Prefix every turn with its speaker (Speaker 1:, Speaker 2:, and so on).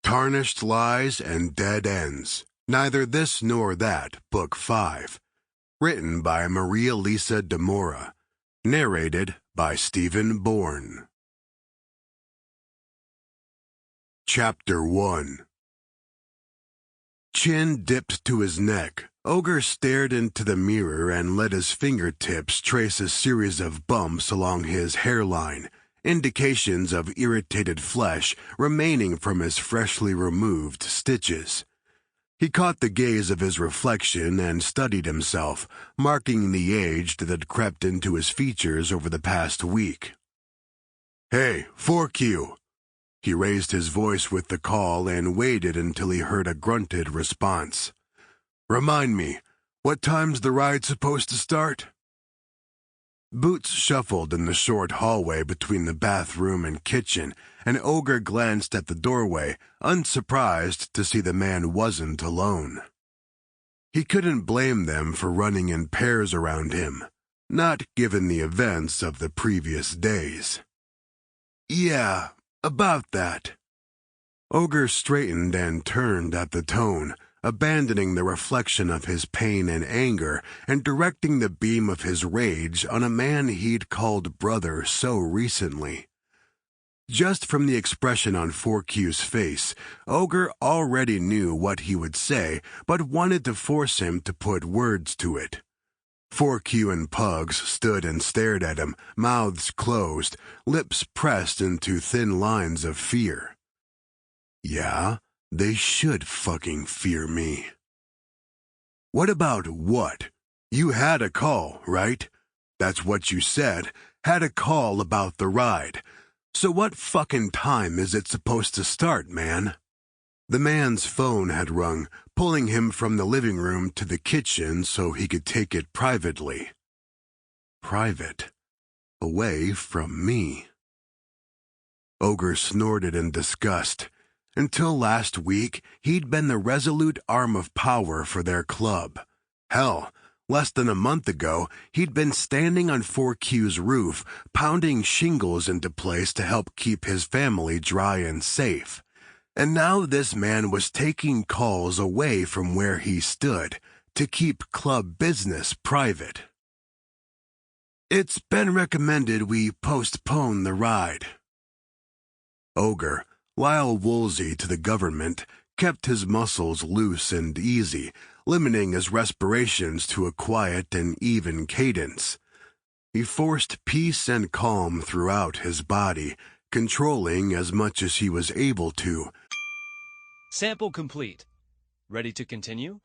Speaker 1: Tarnished Lies and Dead Ends, Neither This Nor That, Book 5. Written by Marialisa Demora. Narrated by Borne. Chapter 1. Chin dipped to his neck. Ogre stared into the mirror and let his fingertips trace a series of bumps along his hairline, indications of irritated flesh remaining from his freshly removed stitches. He caught the gaze of his reflection and studied himself, marking the age that had crept into his features over the past week. "Hey, 4Q!" He raised his voice with the call and waited until he heard a grunted response. "Remind me, what time's the ride supposed to start?" Boots shuffled in the short hallway between the bathroom and kitchen, and Ogre glanced at the doorway, unsurprised to see the man wasn't alone. He couldn't blame them for running in pairs around him, not given the events of the previous days. "Yeah, about that." Ogre straightened and turned at the tone, abandoning the reflection of his pain and anger and directing the beam of his rage on a man he'd called brother so recently. Just from the expression on 4Q's face, Ogre already knew what he would say, but wanted to force him to put words to it. 4Q and Pugs stood and stared at him, mouths closed, lips pressed into thin lines of fear. Yeah, they should fucking fear me. "What about what? You had a call, right? That's what you said, had a call about the ride. So what fucking time is it supposed to start, man?" The man's phone had rung, pulling him from the living room to the kitchen so he could take it privately. Private. Away from me. Ogre snorted in disgust. Until last week, he'd been the resolute arm of power for their club. Hell, less than a month ago, he'd been standing on 4Q's roof, pounding shingles into place to help keep his family dry and safe. And now this man was taking calls away from where he stood to keep club business private. "It's been recommended we postpone the ride." Ogre, while woolsy to the government, kept his muscles loose and easy, limiting his respirations to a quiet and even cadence. He forced peace and calm throughout his body, controlling as much as he was able to.
Speaker 2: Sample complete. Ready to continue?